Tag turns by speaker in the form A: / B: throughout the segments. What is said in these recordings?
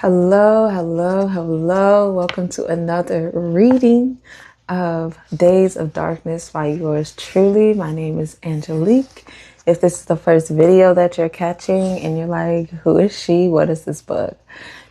A: Hello, hello, hello. Welcome to another reading of Days of Darkness by yours truly. My name is Angelique. If this is the first video that you're catching and you're like, who is she? What is this book?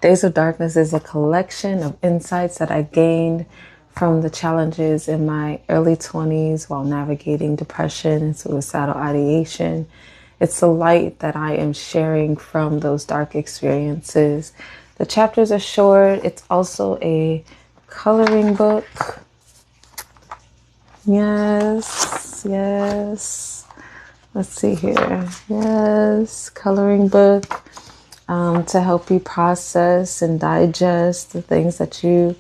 A: Days of Darkness is a collection of insights that I gained from the challenges in my early 20s while navigating depression and suicidal ideation. It's the light that I am sharing from those dark experiences. The chapters are short. It's also a coloring book. Yes. Let's see here. Yes, coloring book to help you process and digest the things that you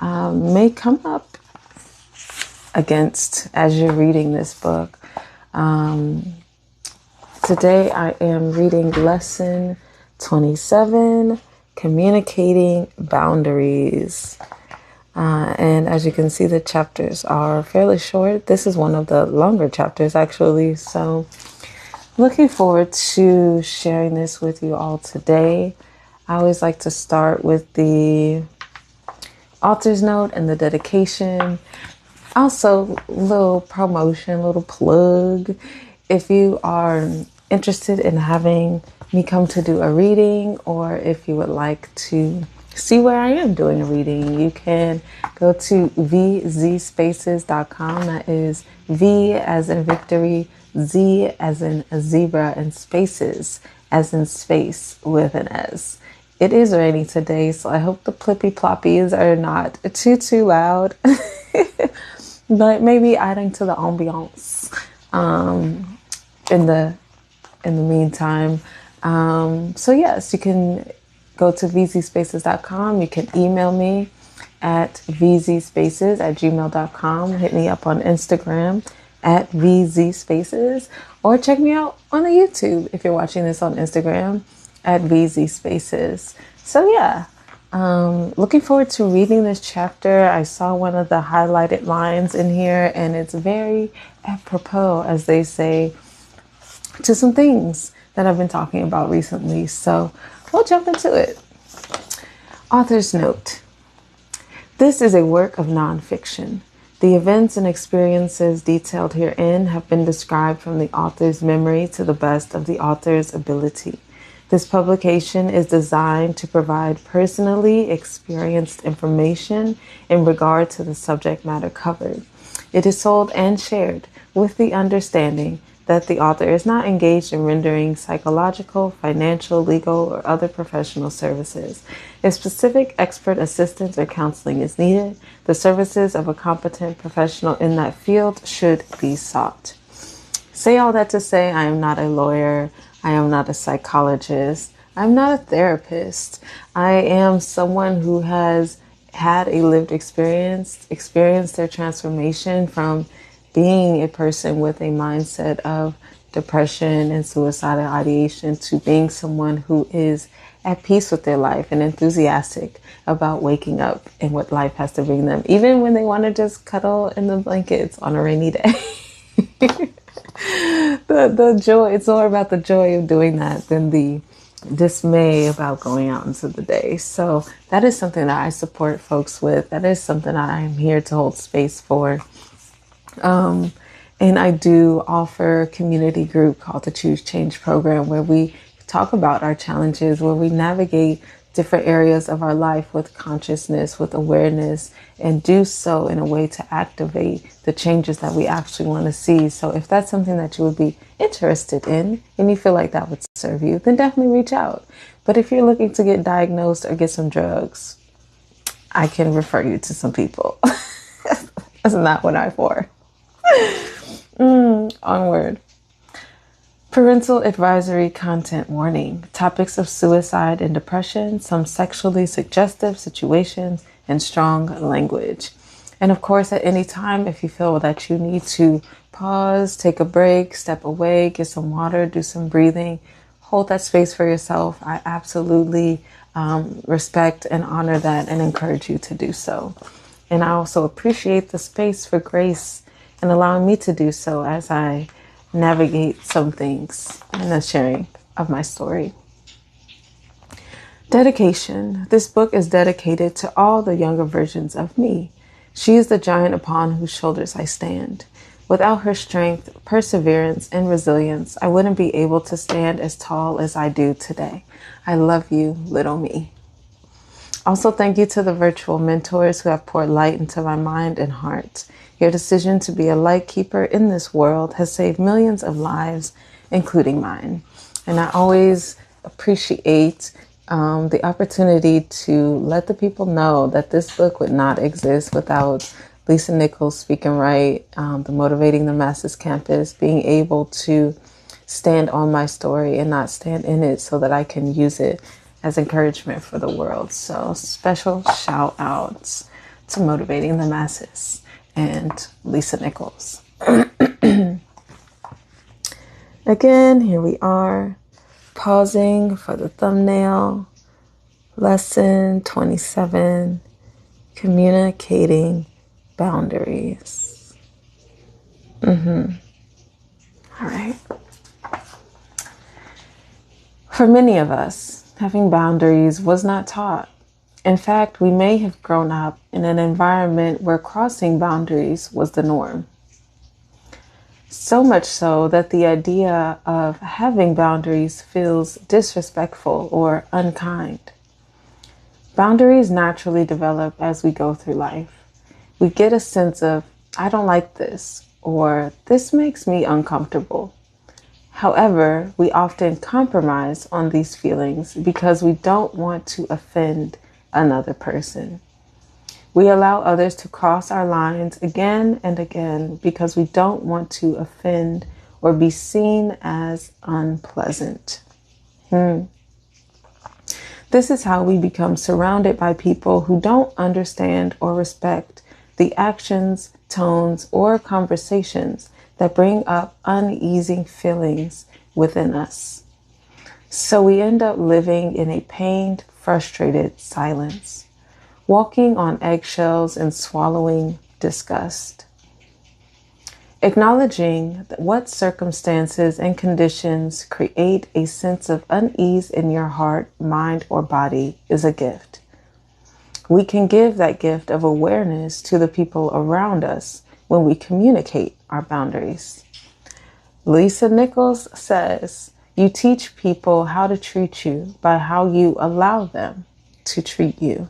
A: may come up against as you're reading this book. Today I am reading lesson 27. Communicating boundaries. And as you can see, the chapters are fairly short. This is one of the longer chapters, actually. So looking forward to sharing this with you all today. I always like to start with the author's note and the dedication. Also, little promotion, little plug. If you are interested in having me come to do a reading, or if you would like to see where I am doing a reading, you can go to vzspaces.com. That is V as in victory, Z as in a zebra, and spaces as in space with an S. It is rainy today, so I hope the plippy ploppies are not too loud, but maybe adding to the ambiance in the meantime. So yes, you can go to vzspaces.com. You can email me at vzspaces@gmail.com. Hit me up on Instagram at vzspaces, or check me out on the YouTube if you're watching this on Instagram at vzspaces. So yeah, looking forward to reading this chapter. I saw one of the highlighted lines in here, and it's very apropos, as they say, to some things that I've been talking about recently. So we'll jump into it. Author's note. This is a work of nonfiction. The events and experiences detailed herein have been described from the author's memory to the best of the author's ability. This publication is designed to provide personally experienced information in regard to the subject matter covered. It is sold and shared with the understanding that the author is not engaged in rendering psychological, financial, legal, or other professional services. If specific expert assistance or counseling is needed, the services of a competent professional in that field should be sought. Say all that to say, I am not a lawyer. I am not a psychologist. I'm not a therapist. I am someone who has had a lived experience, experienced their transformation from being a person with a mindset of depression and suicidal ideation to being someone who is at peace with their life and enthusiastic about waking up and what life has to bring them, even when they want to just cuddle in the blankets on a rainy day. The joy, it's more about the joy of doing that than the dismay about going out into the day. So that is something that I support folks with. That is something that I am here to hold space for. And I do offer a community group called the Choose Change Program, where we talk about our challenges, where we navigate different areas of our life with consciousness, with awareness, and do so in a way to activate the changes that we actually want to see. So if that's something that you would be interested in and you feel like that would serve you, then definitely reach out. But if you're looking to get diagnosed or get some drugs, I can refer you to some people. That's not what I'm for. Onward. Parental advisory content warning. Topics of suicide and depression, some sexually suggestive situations, and strong language. And of course, at any time, if you feel that you need to pause, take a break, step away, get some water, do some breathing, hold that space for yourself. I absolutely respect and honor that and encourage you to do so. And I also appreciate the space for grace and allowing me to do so as I navigate some things in the sharing of my story. Dedication. This book is dedicated to all the younger versions of me. She is the giant upon whose shoulders I stand. Without her strength, perseverance, and resilience, I wouldn't be able to stand as tall as I do today. I love you, little me. Also, thank you to the virtual mentors who have poured light into my mind and heart. Your decision to be a light keeper in this world has saved millions of lives, including mine. And I always appreciate the opportunity to let the people know that this book would not exist without Lisa Nichols, Speak and Write, the Motivating the Masses Campus, being able to stand on my story and not stand in it so that I can use it as encouragement for the world. So special shout outs to Motivating the Masses and Lisa Nichols. Again, here we are, pausing for the thumbnail. Lesson 27, communicating boundaries. All right. For many of us, having boundaries was not taught. In fact, we may have grown up in an environment where crossing boundaries was the norm. So much so that the idea of having boundaries feels disrespectful or unkind. Boundaries naturally develop as we go through life. We get a sense of, I don't like this, or this makes me uncomfortable. However, we often compromise on these feelings because we don't want to offend another person. We allow others to cross our lines again and again because we don't want to offend or be seen as unpleasant. This is how we become surrounded by people who don't understand or respect the actions, tones, or conversations that bring up uneasy feelings within us. So we end up living in a pained, frustrated silence, walking on eggshells and swallowing disgust. Acknowledging what circumstances and conditions create a sense of unease in your heart, mind, or body is a gift. We can give that gift of awareness to the people around us when we communicate our boundaries. Lisa Nichols says, you teach people how to treat you by how you allow them to treat you.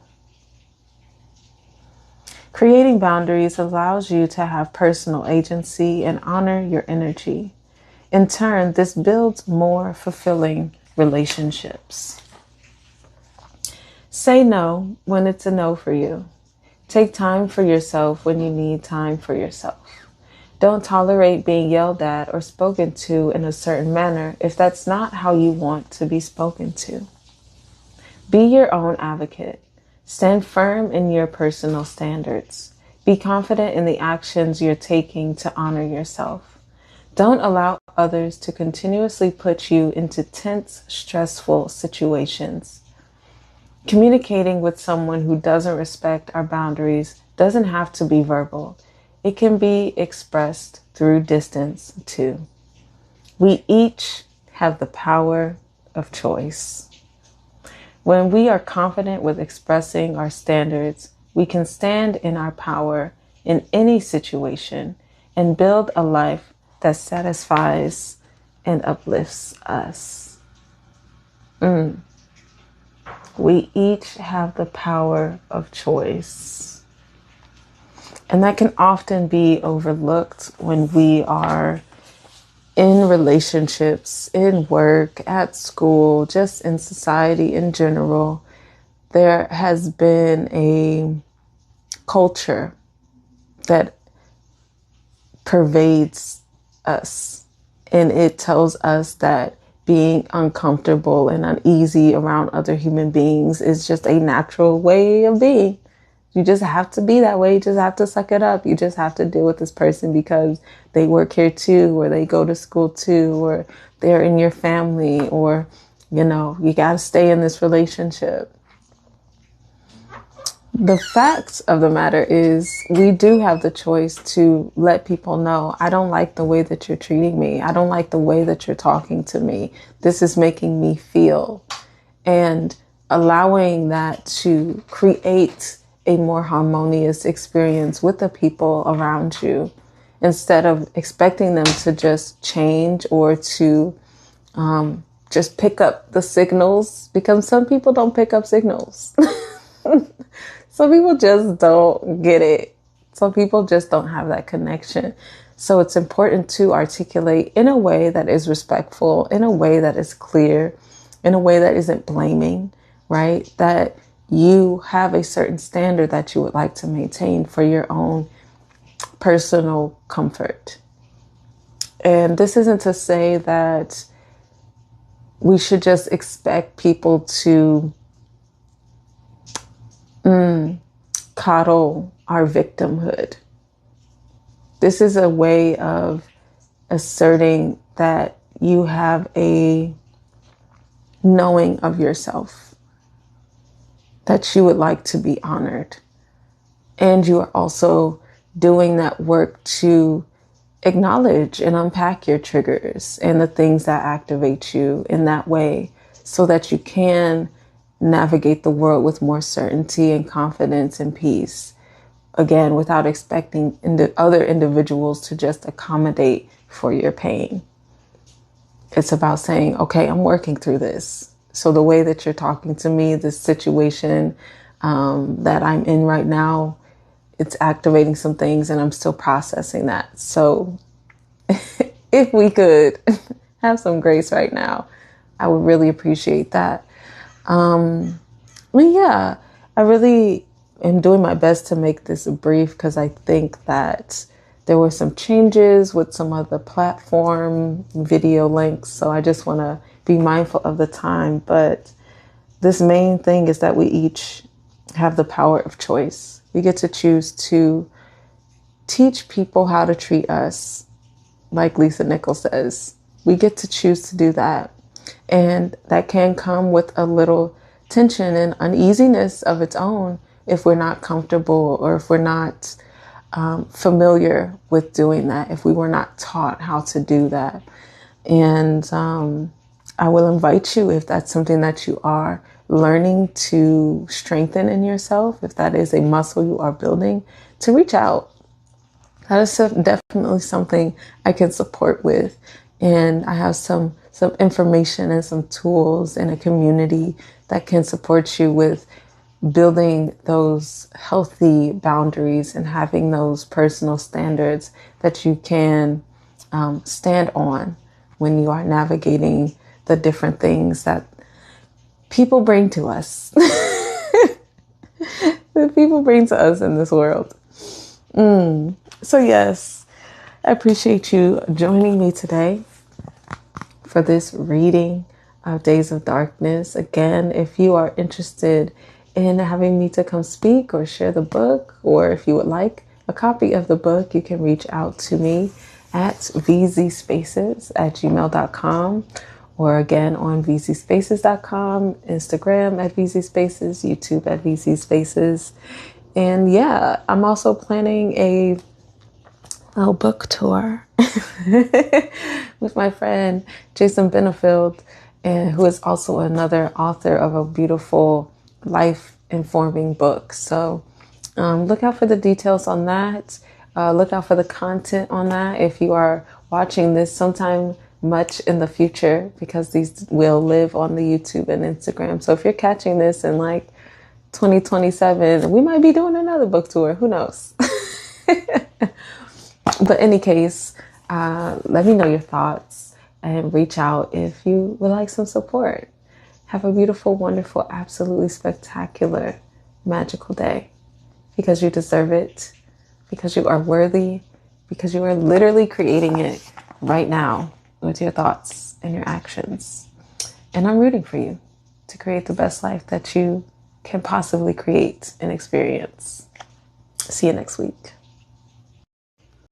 A: Creating boundaries allows you to have personal agency and honor your energy. In turn, this builds more fulfilling relationships. Say no when it's a no for you. Take time for yourself when you need time for yourself. Don't tolerate being yelled at or spoken to in a certain manner if that's not how you want to be spoken to. Be your own advocate. Stand firm in your personal standards. Be confident in the actions you're taking to honor yourself. Don't allow others to continuously put you into tense, stressful situations. Communicating with someone who doesn't respect our boundaries doesn't have to be verbal. It can be expressed through distance too. We each have the power of choice. When we are confident with expressing our standards, we can stand in our power in any situation and build a life that satisfies and uplifts us. We each have the power of choice. And that can often be overlooked when we are in relationships, in work, at school, just in society in general. There has been a culture that pervades us, and it tells us that being uncomfortable and uneasy around other human beings is just a natural way of being. You just have to be that way. You just have to suck it up. You just have to deal with this person because they work here too, or they go to school too, or they're in your family, or, you know, you got to stay in this relationship. The fact of the matter is we do have the choice to let people know, I don't like the way that you're treating me. I don't like the way that you're talking to me. This is making me feel. And allowing that to create a more harmonious experience with the people around you, instead of expecting them to just change or to just pick up the signals, because some people don't pick up signals. Some people just don't get it. Some people just don't have that connection. So it's important to articulate in a way that is respectful, in a way that is clear, in a way that isn't blaming, right? That you have a certain standard that you would like to maintain for your own personal comfort. And this isn't to say that we should just expect people to coddle our victimhood. This is a way of asserting that you have a knowing of yourself, that you would like to be honored. And you are also doing that work to acknowledge and unpack your triggers and the things that activate you in that way, so that you can navigate the world with more certainty and confidence and peace. Again, without expecting other individuals to just accommodate for your pain. It's about saying, okay, I'm working through this. So the way that you're talking to me, this situation that I'm in right now, it's activating some things and I'm still processing that. So if we could have some grace right now, I would really appreciate that. Yeah, I really am doing my best to make this brief, because I think that there were some changes with some of the platform video links. So I just want to be mindful of the time. But this main thing is that we each have the power of choice. We get to choose to teach people how to treat us, like Lisa Nichols says. We get to choose to do that. And that can come with a little tension and uneasiness of its own if we're not comfortable, or if we're not familiar with doing that, if we were not taught how to do that. And I will invite you, if that's something that you are learning to strengthen in yourself, if that is a muscle you are building, to reach out. That is definitely something I can support with. And I have some information and some tools and a community that can support you with building those healthy boundaries and having those personal standards that you can stand on when you are navigating the different things that people bring to us. That people bring to us in this world. So yes, I appreciate you joining me today for this reading of Days of Darkness. Again, if you are interested in having me to come speak or share the book, or if you would like a copy of the book, you can reach out to me at vzspaces@gmail.com, or again on vzspaces.com, Instagram at vzspaces, YouTube at vzspaces. And yeah, I'm also planning a little book tour with my friend Jason Benefield, and who is also another author of a beautiful life-informing book. So look out for the details on that. Look out for the content on that if you are watching this sometime much in the future, because these will live on the YouTube and Instagram. So if you're catching this in like 2027, we might be doing another book tour. Who knows? But in any case, let me know your thoughts and reach out if you would like some support. Have a beautiful, wonderful, absolutely spectacular, magical day, because you deserve it, because you are worthy, because you are literally creating it right now with your thoughts and your actions. And I'm rooting for you to create the best life that you can possibly create and experience. See you next week.